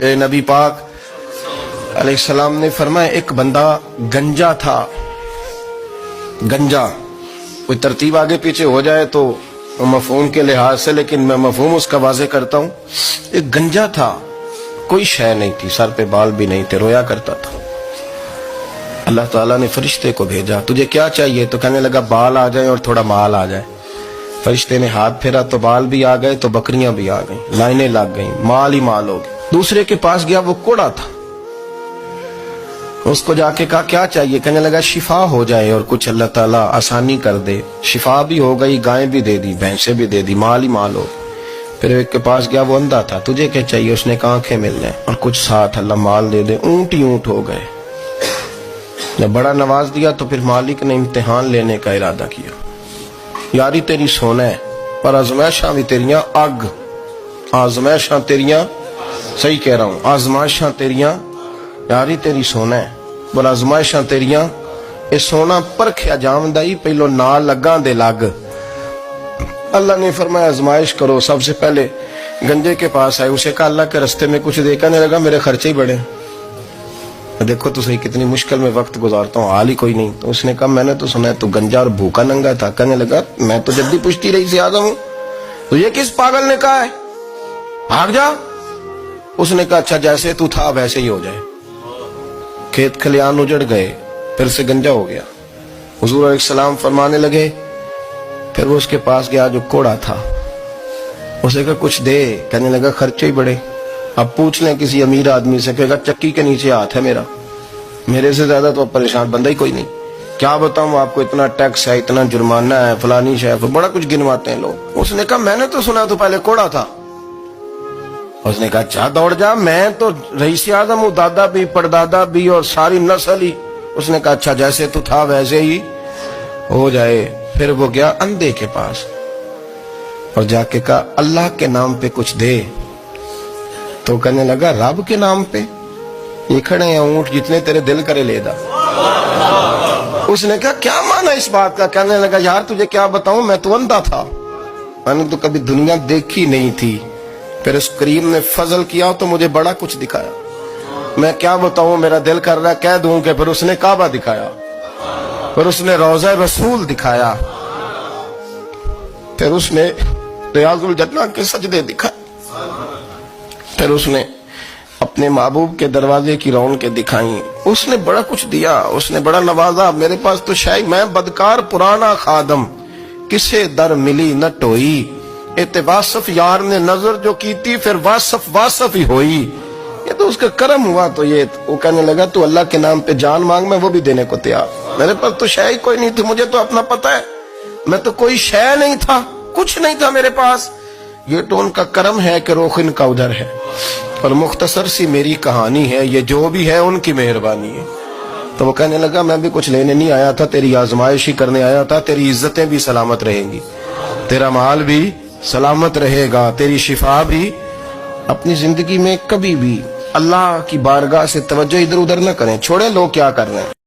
نبی پاک علیہ السلام نے فرمایا ایک بندہ گنجا تھا. گنجا کوئی ترتیب آگے پیچھے ہو جائے تو مفہوم کے لحاظ سے، لیکن میں مفہوم اس کا واضح کرتا ہوں. ایک گنجا تھا، کوئی شے نہیں تھی، سر پہ بال بھی نہیں تھے، رویا کرتا تھا. اللہ تعالیٰ نے فرشتے کو بھیجا، تجھے کیا چاہیے؟ تو کہنے لگا بال آ جائیں اور تھوڑا مال آ جائے. فرشتے نے ہاتھ پھیرا تو بال بھی آ گئے تو بکریاں بھی آ گئیں، لائنیں لگ گئیں، مال ہی مال ہو گئے. دوسرے کے پاس گیا، وہ کوڑا تھا. اس کو جا کے کہا کیا چاہیے؟ کہنے لگا شفا ہو جائے اور کچھ اللہ تعالیٰ آسانی کر دے. شفا بھی ہو گئی، گائیں بھی دے دی، بھینسیں بھی دے دی، مال ہی مال ہو. پھر ایک کے پاس گیا، وہ اندھا تھا، تجھے کیا چاہیے؟ اس نے کہا آنکھیں مل جائیں اور کچھ ساتھ اللہ مال دے دے. اونٹ ہی اونٹ ہو گئے. جب بڑا نواز دیا تو پھر مالک نے امتحان لینے کا ارادہ کیا. یاری تیری سونا ہے پر آزمائشاں بھی تیریاں اگ. آزمائشاں تیریاں، صحیح کہہ رہا ہوں، آزمائشاں تیریاں. یاری تیری سونا ہے پر آزمائشاں تیریاں. اے سونا پرکھیا جامدائی پہلو نہ لگاں دے لگ. اللہ نے فرمایا آزمائش کرو. سب سے پہلے گنجے کے پاس آئے، اسے کہا اللہ کے رستے میں کچھ دے. کہنے لگا میرے خرچے ہی بڑے. دیکھو تو صحیح کتنی مشکل میں وقت گزارتا ہوں، حال ہی کوئی نہیں. تو اس نے کہا میں نے تو سنا ہے تو گنجا اور بھوکا ننگا تھا. کہنے لگا میں تو جدی پشتی رہی سے آدم ہوں. تو یہ کس پاگل نے کہا ہے بھاگ جا؟ اس نے کہا اچھا جیسے تو تھا ویسے ہی ہو جائے. کھیت کھلیان اجڑ گئے، پھر سے گنجا ہو گیا. حضور علیہ السلام فرمانے لگے. پھر وہ اس کے پاس گیا جو کوڑا تھا، اسے کہا کچھ دے. کہنے لگا خرچے ہی بڑے. اب پوچھ لیں کسی امیر آدمی سے، کہے گا چکی کے نیچے ہاتھ ہے میرا، میرے سے زیادہ تو پریشان بندہ ہی کوئی نہیں. کیا بتاؤں آپ کو، اتنا ٹیکس ہے، اتنا جرمانہ ہے، فلانی شے، بڑا کچھ گنواتے ہیں لوگ. اس نے کہا میں نے تو سنا تو پہلے کوڑا تھا. اس نے کہا اچھا دوڑ جا، میں تو رئیس اعظم ہوں، دادا بھی پردادا بھی اور ساری نسل ہی. اس نے کہا اچھا جیسے تو تھا ویسے ہی ہو جائے. پھر وہ گیا اندھے کے پاس اور جا کے کہا اللہ کے نام پہ کچھ دے. تو کہنے لگا رب کے نام پہ؟ یہ کھڑے ہیں اونٹ، جتنے تیرے دل کرے لے دا. اس نے کہا کیا مانا اس بات کا؟ کہنے لگا یار تجھے کیا بتاؤں، میں تو اندھا تھا، میں نے تو کبھی دنیا دیکھی نہیں تھی. پھر اس کریم نے فضل کیا تو مجھے بڑا کچھ دکھایا. میں کیا بتاؤں، میرا دل کر رہا ہے کہہ دوں کہ پھر اس نے کعبہ دکھایا، پھر اس نے روضہ رسول دکھایا، پھر اس نے ریاض الجنہ کے سجدے دکھائے، پھر اس نے اپنے محبوب کے دروازے کی رونقیں دکھائیں. اس نے بڑا کچھ دیا، اس نے بڑا نوازا. میرے پاس تو شاید میں بدکار پرانا خادم، کسے در ملی نہ ٹوئی. اتواصف یار نے نظر جو کی تھی، پھر واصف ہی ہوئی. یہ تو اس کا کرم ہوا. تو یہ وہ کہنے لگا تو اللہ کے نام پہ جان مانگ، میں وہ بھی دینے کو تیار. میرے پاس تو شے کوئی نہیں تھی، مجھے تو اپنا پتہ ہے، میں تو کوئی شے نہیں تھا، کچھ نہیں تھا میرے پاس. یہ تو ان کا کرم ہے کہ روخ ان کا ادھر ہے. اور مختصر سی میری کہانی ہے، یہ جو بھی ہے ان کی مہربانی ہے. تو وہ کہنے لگا میں بھی کچھ لینے نہیں آیا تھا، تیری آزمائش ہی کرنے آیا تھا. تیری عزتیں بھی سلامت رہیں گی، تیرا مال بھی سلامت رہے گا، تیری شفا بھی. اپنی زندگی میں کبھی بھی اللہ کی بارگاہ سے توجہ ادھر ادھر نہ کریں، چھوڑیں لوگ کیا کر رہے ہیں.